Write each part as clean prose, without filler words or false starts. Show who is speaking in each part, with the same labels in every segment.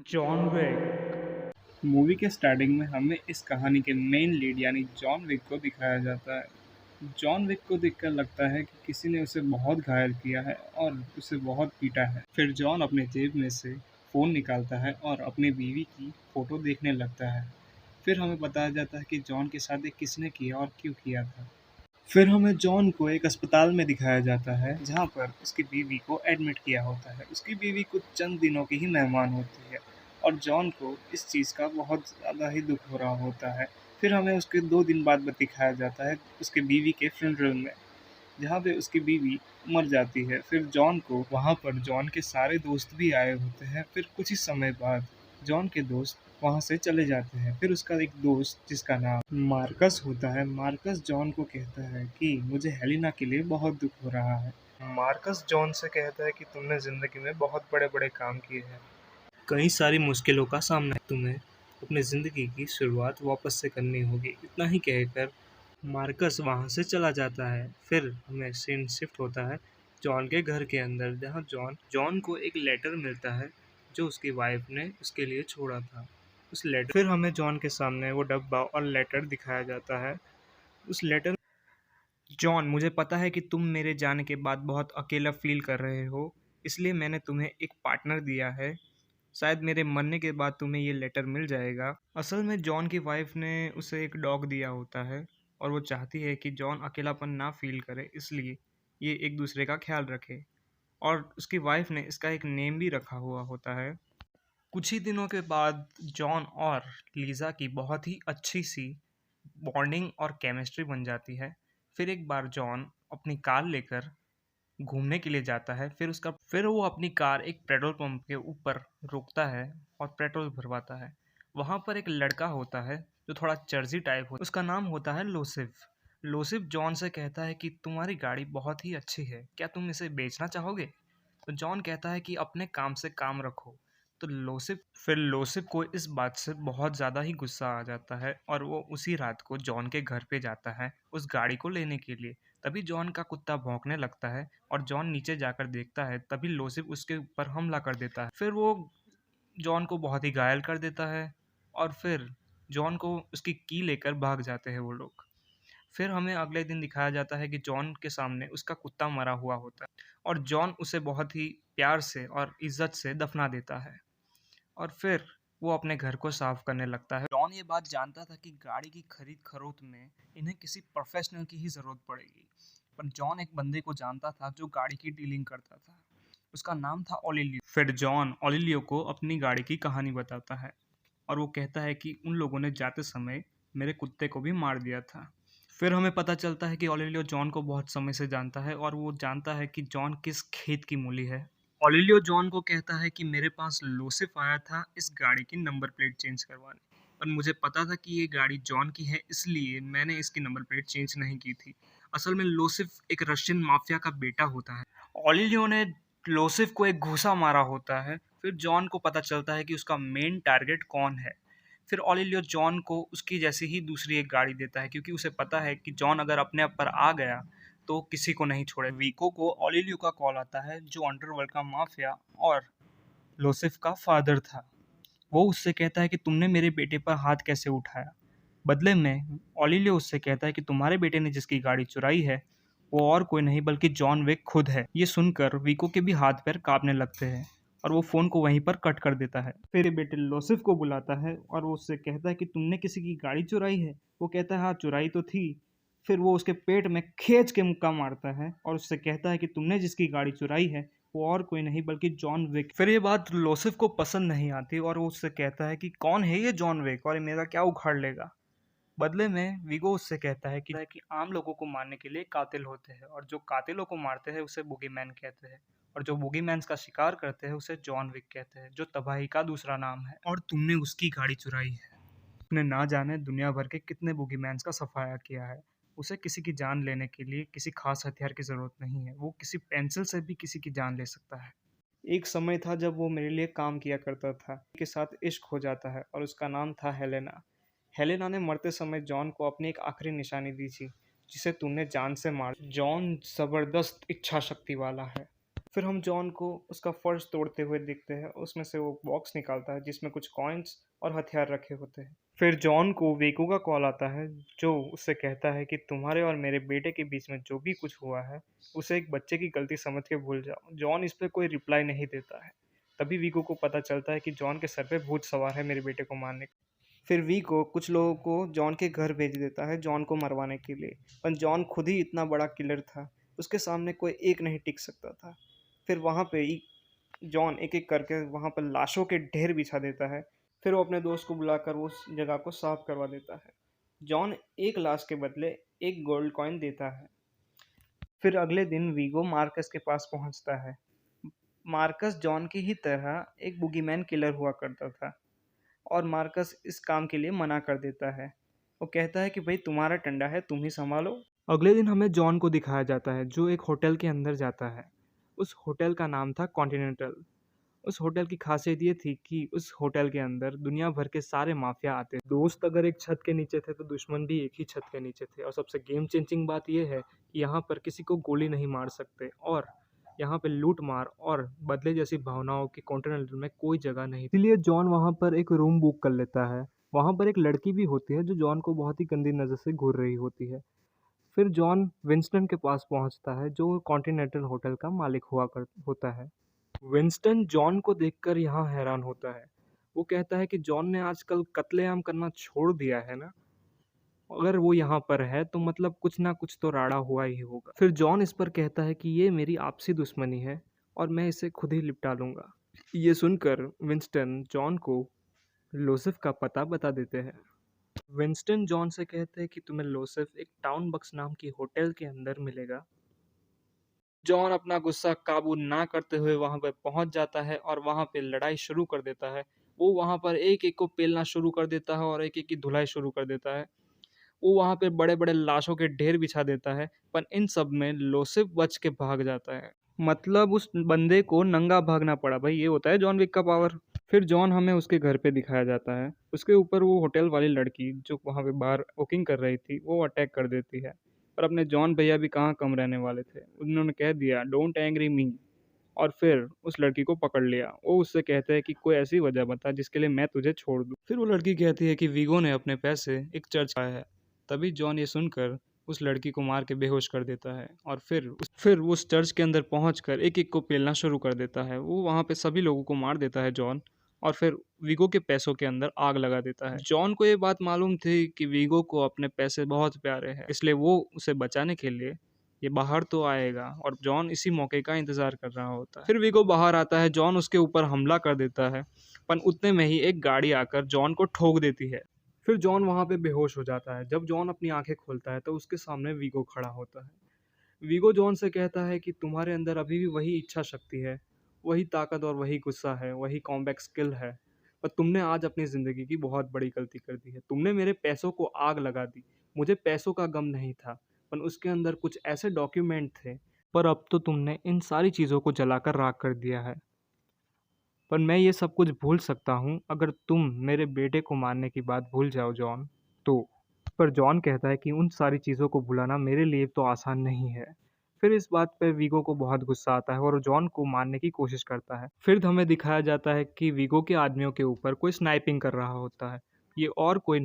Speaker 1: John Wick.
Speaker 2: Movie के starting में हमें इस कहानी के मेन लीड यानी जॉन विक को दिखाया जाता है। जॉन विक को देखकर लगता है कि किसी ने उसे बहुत घायल किया है और उसे बहुत पीटा है। फिर जॉन अपने जेब में से फ़ोन निकालता है और अपनी बीवी की फ़ोटो देखने लगता है। फिर हमें बताया जाता है कि जॉन के साथ ये किसने किया और क्यों किया था। फिर हमें जॉन को एक अस्पताल में दिखाया जाता है जहाँ पर उसकी बीवी को एडमिट किया होता है। उसकी बीवी कुछ चंद दिनों की ही मेहमान होती है और जॉन को इस चीज़ का बहुत ज़्यादा ही दुख हो रहा होता है। फिर हमें उसके 2 दिन बाद दिखाया जाता है उसकी बीवी के फ्यूनरल में, जहाँ पे उसकी बीवी मर जाती है। फिर जॉन को वहाँ पर जॉन के सारे दोस्त भी आए होते हैं। फिर कुछ ही समय बाद जॉन के दोस्त वहाँ से चले जाते हैं। फिर उसका एक दोस्त जिसका नाम मार्कस होता है, मार्कस जॉन को कहता है कि मुझे हेलिना के लिए बहुत दुख हो रहा है। मार्कस जॉन से कहता है कि तुमने ज़िंदगी में बहुत बड़े बड़े काम किए हैं, कई सारी मुश्किलों का सामना है, तुम्हें अपनी ज़िंदगी की शुरुआत वापस से करनी होगी। इतना ही कहकर मार्कस वहाँ से चला जाता है। फिर हमें सीन शिफ्ट होता है जॉन के घर के अंदर, जहाँ जॉन जॉन को एक लेटर मिलता है जो उसकी वाइफ ने उसके लिए छोड़ा था। उस लेटर फिर हमें जॉन के सामने वो डब्बा और लेटर दिखाया जाता है। उस लेटर जॉन, मुझे पता है कि तुम मेरे जाने के बाद बहुत अकेला फील कर रहे हो, इसलिए मैंने तुम्हें एक पार्टनर दिया है। शायद मेरे मरने के बाद तुम्हें ये लेटर मिल जाएगा। असल में जॉन की वाइफ ने उसे एक डॉग दिया होता है और वो चाहती है कि जॉन अकेलापन ना फील करे, इसलिए ये एक दूसरे का ख्याल रखे। और उसकी वाइफ ने इसका एक नेम भी रखा हुआ होता है। कुछ ही दिनों के बाद जॉन और लीज़ा की बहुत ही अच्छी सी बॉन्डिंग और केमिस्ट्री बन जाती है। फिर एक बार जॉन अपनी कार लेकर घूमने के लिए जाता है। फिर वो अपनी कार एक पेट्रोल पंप के ऊपर रोकता है और पेट्रोल भरवाता है। वहाँ पर एक लड़का होता है जो थोड़ा चर्जी टाइप हो, उसका नाम होता है लोसिफ। लोसिफ जॉन से कहता है कि तुम्हारी गाड़ी बहुत ही अच्छी है, क्या तुम इसे बेचना चाहोगे? तो जॉन कहता है कि अपने काम से काम रखो। तो लोसिफ को इस बात से बहुत ज़्यादा ही गुस्सा आ जाता है और वो उसी रात को जॉन के घर पे जाता है उस गाड़ी को लेने के लिए। तभी जॉन का कुत्ता भौंकने लगता है और जॉन नीचे जाकर देखता है, तभी लोसिफ उसके ऊपर हमला कर देता है। फिर वो जॉन को बहुत ही घायल कर देता है और फिर जॉन को उसकी की लेकर भाग जाते हैं वो लोग। फिर हमें अगले दिन दिखाया जाता है कि जॉन के सामने उसका कुत्ता मरा हुआ होता है और जॉन उसे बहुत ही प्यार से और इज्जत से दफना देता है और फिर वो अपने घर को साफ करने लगता है। जॉन ये बात जानता था कि गाड़ी की खरीद फरोख्त में इन्हें किसी प्रोफेशनल की ही ज़रूरत पड़ेगी, पर जॉन एक बंदे को जानता था जो गाड़ी की डीलिंग करता था। उसका नाम था ओलिलियो। फिर जॉन ओलिलियो को अपनी गाड़ी की कहानी बताता है और वो कहता है कि उन लोगों ने जाते समय मेरे कुत्ते को भी मार दिया था। फिर हमें पता चलता है कि ओलिलियो जॉन को बहुत समय से जानता है और वो जानता है कि जॉन किस खेत की मूली है। ओलिलियो जॉन को कहता है कि मेरे पास लोसिफ आया था इस गाड़ी की नंबर प्लेट चेंज करवाने, पर मुझे पता था कि ये गाड़ी जॉन की है, इसलिए मैंने इसकी नंबर प्लेट चेंज नहीं की थी। असल में लोसिफ एक रशियन माफिया का बेटा होता है। ओलिलियो ने लोसिफ को एक घूंसा मारा होता है। फिर जॉन को पता चलता है कि उसका मेन टारगेट कौन है। फिर ओलिलियो जॉन को उसकी जैसी ही दूसरी एक गाड़ी देता है, क्योंकि उसे पता है कि जॉन अगर अपने आप पर आ गया तो किसी को नहीं छोड़े। वीको को ओलिलियो का कॉल आता है, जो अंडरवर्ल्ड का माफिया और लोसिफ का फादर था। वो उससे कहता है कि तुमने मेरे बेटे पर हाथ कैसे उठाया। बदले में ओलिलियो उससे कहता है कि तुम्हारे बेटे ने जिसकी गाड़ी चुराई है वो और कोई नहीं बल्कि जॉन विक खुद है। ये सुनकर वीको के भी हाथ पैर कांपने लगते हैं और वो फ़ोन को वहीं पर कट कर देता है। फिर ये बेटे लोसिफ को बुलाता है और वो उससे कहता है कि तुमने किसी की गाड़ी चुराई है। वो कहता है हाँ, चुराई तो थी। फिर वो उसके पेट में खींच के मुक्का मारता है और उससे कहता है कि तुमने जिसकी गाड़ी चुराई है वो और कोई नहीं बल्कि जॉन विक। फिर ये बात लोसिफ को पसंद नहीं आती और वो उससे कहता है कि कौन है ये जॉन विक और ये मेरा क्या उखाड़ लेगा। बदले में वीगो उससे कहता है कि आम लोगों को मारने के लिए कातिल होते हैं और जो कातिलों को मारते हैं उसे बुगीमैन कहते हैं और जो बुगीमैन्स का शिकार करते हैं उसे जॉन विक कहते हैं, जो तबाही का दूसरा नाम है। और तुमने उसकी गाड़ी चुराई है। उसने ना जाने दुनिया भर के कितने बुगीमैन्स का सफाया किया है। उसे किसी की जान लेने के लिए किसी खास हथियार की ज़रूरत नहीं है, वो किसी पेंसिल से भी किसी की जान ले सकता है। एक समय था जब वो मेरे लिए काम किया करता था, के साथ इश्क हो जाता है और उसका नाम था हेलेना। हेलेना ने मरते समय जॉन को अपनी एक आखिरी निशानी दी थी, जिसे तूने जान से मार। जॉन जबरदस्त इच्छा शक्ति वाला है। फिर हम जॉन को उसका फर्श तोड़ते हुए देखते हैं। उसमें से वो बॉक्स निकालता है जिसमें कुछ कॉइन्स और हथियार रखे होते हैं। फिर जॉन को वेको का कॉल आता है जो उससे कहता है कि तुम्हारे और मेरे बेटे के बीच में जो भी कुछ हुआ है उसे एक बच्चे की गलती समझ के भूल जाओ। जॉन इस पर कोई रिप्लाई नहीं देता है। तभी वीको को पता चलता है कि जॉन के सर पे भूत सवार है मेरे बेटे को मारने। फिर वीको कुछ लोगों को जॉन के घर भेज देता है जॉन को मरवाने के लिए। पर जॉन खुद ही इतना बड़ा किलर था, उसके सामने कोई एक नहीं टिक सकता था। फिर वहाँ पे ही जॉन एक एक करके वहाँ पर लाशों के ढेर बिछा देता है। फिर वो अपने दोस्त को बुलाकर वो उस जगह को साफ करवा देता है। जॉन एक लाश के बदले एक गोल्ड कॉइन देता है। फिर अगले दिन वीगो मार्कस के पास पहुंचता है। मार्कस जॉन की ही तरह एक बुगीमैन किलर हुआ करता था और मार्कस इस काम के लिए मना कर देता है। वो कहता है कि भाई तुम्हारा टंडा है, तुम ही संभालो। अगले दिन हमें जॉन को दिखाया जाता है जो एक होटल के अंदर जाता है। उस होटल का नाम था कॉन्टिनेंटल। उस होटल की खासियत ये थी कि उस होटल के अंदर दुनिया भर के सारे माफिया आते। दोस्त अगर एक छत के नीचे थे तो दुश्मन भी एक ही छत के नीचे थे। और सबसे गेम चेंजिंग बात यह है कि यहाँ पर किसी को गोली नहीं मार सकते और यहाँ पे लूट मार और बदले जैसी भावनाओं की कॉन्टिनेंटल में कोई जगह नहीं। इसलिए जॉन वहाँ पर एक रूम बुक कर लेता है। वहाँ पर एक लड़की भी होती है जो जॉन को बहुत ही गंदी नज़र से घूर रही होती है। फिर जॉन विंस्टन के पास पहुँचता है जो कॉन्टिनेंटल होटल का मालिक होता है। विंस्टन जॉन को देखकर यहाँ हैरान होता है। वो कहता है कि जॉन ने आजकल कत्लेआम करना छोड़ दिया है ना। अगर वो यहाँ पर है तो मतलब कुछ ना कुछ तो राड़ा हुआ ही होगा। फिर जॉन इस पर कहता है कि ये मेरी आपसी दुश्मनी है और मैं इसे खुद ही निपटा लूंगा। ये सुनकर विंस्टन जॉन को लोसेफ का पता बता देते हैं। विंस्टन जॉन से कहते हैं कि तुम्हें लोसेफ एक टाउन बक्स नाम की होटल के अंदर मिलेगा। जॉन अपना गुस्सा काबू ना करते हुए वहां पर पहुंच जाता है और वहां पे लड़ाई शुरू कर देता है। वो वहां पर एक एक को पेलना शुरू कर देता है और एक एक की धुलाई शुरू कर देता है। वो वहां पे बड़े बड़े लाशों के ढेर बिछा देता है। पर इन सब में लोसिफ बच के भाग जाता है। मतलब उस बंदे को नंगा भागना पड़ा। भाई ये होता है जॉन विक का पावर। फिर जॉन हमें उसके घर पे दिखाया जाता है। उसके ऊपर वो होटल वाली लड़की जो वहाँ पे बाहर बुकिंग कर रही थी वो अटैक कर देती है। पर अपने जॉन भैया भी कहाँ कम रहने वाले थे, उन्होंने कह दिया डोंट एंग्री मी। और फिर उस लड़की को पकड़ लिया। वो उससे कहते हैं कि कोई ऐसी वजह बता जिसके लिए मैं तुझे छोड़ दूँ। फिर वो लड़की कहती है कि वीगो ने अपने पैसे एक चर्च पाया है। तभी जॉन ये सुनकर उस लड़की को मार के बेहोश कर देता है और फिर उस चर्च के अंदर पहुंचकर एक एक को पेलना शुरू कर देता है। वो वहाँ पे सभी लोगों को मार देता है जॉन। और फिर वीगो के पैसों के अंदर आग लगा देता है। जॉन को ये बात मालूम थी कि वीगो को अपने पैसे बहुत प्यारे हैं, इसलिए वो उसे बचाने के लिए ये बाहर तो आएगा और जॉन इसी मौके का इंतजार कर रहा होता है। फिर वीगो बाहर आता है, जॉन उसके ऊपर हमला कर देता है। पर उतने में ही एक गाड़ी आकर जॉन को ठोक देती है। फिर जॉन वहाँ पे बेहोश हो जाता है। जब जॉन अपनी आंखें खोलता है तो उसके सामने वीगो खड़ा होता है। वीगो जॉन से कहता है कि तुम्हारे अंदर अभी भी वही इच्छा शक्ति है, वही ताकत और वही गुस्सा है, वही कॉम्बैट स्किल है। पर तुमने आज अपनी ज़िंदगी की बहुत बड़ी गलती कर दी है। तुमने मेरे पैसों को आग लगा दी। मुझे पैसों का गम नहीं था, पर उसके अंदर कुछ ऐसे डॉक्यूमेंट थे। पर अब तो तुमने इन सारी चीज़ों को जलाकर राख कर दिया है। पर मैं ये सब कुछ भूल सकता हूँ अगर तुम मेरे बेटे को मारने की बात भूल जाओ जॉन। तो पर जॉन कहता है कि उन सारी चीज़ों को भुलाना मेरे लिए तो आसान नहीं है। फिर इस बात पे वीगो को बहुत गुस्सा आता है और जॉन को मारने की कोशिश करता है। फिर हमें दिखाया जाता है कि वीगो के आदमियों के ऊपर कोई स्नाइपिंग कर रहा होता है। ये और कोई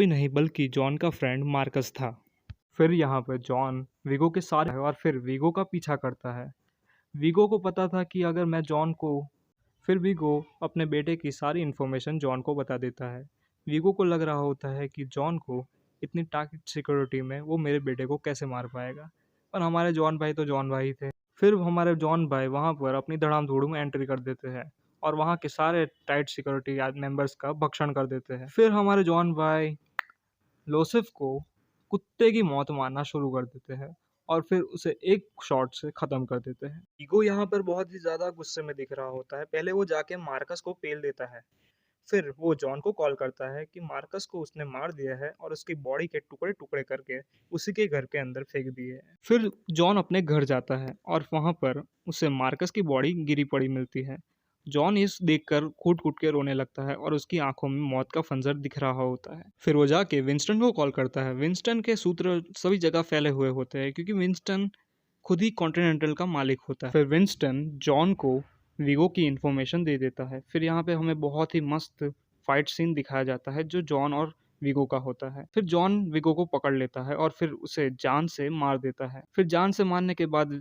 Speaker 2: नहीं बल्कि जॉन का फ्रेंड मार्कस था। फिर यहाँ पर जॉन वीगो के साथ है और फिर वीगो का पीछा करता है। वीगो को पता था कि अगर मैं जॉन को फिर वीगो अपने बेटे की सारी इन्फॉर्मेशन जॉन को बता देता है। वीगो को लग रहा होता है कि जॉन को इतनी टाइट सिक्योरिटी में वो मेरे बेटे को कैसे मार पाएगा। पर हमारे जॉन भाई तो जॉन भाई थे। फिर हमारे जॉन भाई वहाँ पर अपनी धड़ाम धूड़ूम एंट्री कर देते हैं और वहाँ के सारे टाइट सिक्योरिटी मेंबर्स का भक्षण कर देते हैं। फिर हमारे जॉन भाई लोसिफ को कुत्ते की मौत मारना शुरू कर देते हैं और फिर उसे एक शॉट से ख़त्म कर देते हैं। ईगो यहाँ पर बहुत ही ज़्यादा गुस्से में दिख रहा होता है। पहले वो जाके मार्कस को पेल देता है। फिर वो जॉन को कॉल करता है कि मार्कस को उसने मार दिया है और उसकी बॉडी के टुकड़े टुकड़े करके उसी के घर के अंदर फेंक दिए हैं। फिर जॉन अपने घर जाता है और वहाँ पर उसे मार्कस की बॉडी गिरी पड़ी मिलती है। जॉन इस देखकर कूट कूट के रोने लगता है और उसकी आंखों में मौत का फंजर दिख रहा होता है। फिर वो जाके विंस्टन को कॉल करता है। विंस्टन के सूत्र सभी जगह फैले हुए होते हैं क्योंकि विंस्टन खुद ही कॉन्टिनेंटल का मालिक होता है। फिर विंस्टन जॉन को वीगो की इन्फॉर्मेशन दे देता है। फिर यहाँ पे हमें बहुत ही मस्त फाइट सीन दिखाया जाता है जो जॉन और वीगो का होता है। फिर जॉन वीगो को पकड़ लेता है और फिर उसे जान से मार देता है। फिर जान से मारने के बाद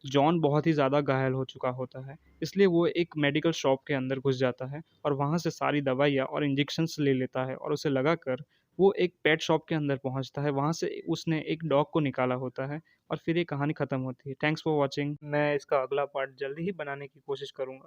Speaker 2: जॉन बहुत ही ज़्यादा घायल हो चुका होता है, इसलिए वो एक मेडिकल शॉप के अंदर घुस जाता है और वहाँ से सारी दवाइयाँ और इंजेक्शंस ले लेता है और उसे लगाकर वो एक पेट शॉप के अंदर पहुँचता है। वहाँ से उसने एक डॉग को निकाला होता है और फिर ये कहानी ख़त्म होती है। Thanks for watching. मैं इसका अगला पार्ट जल्दी ही बनाने की कोशिश करूँगा।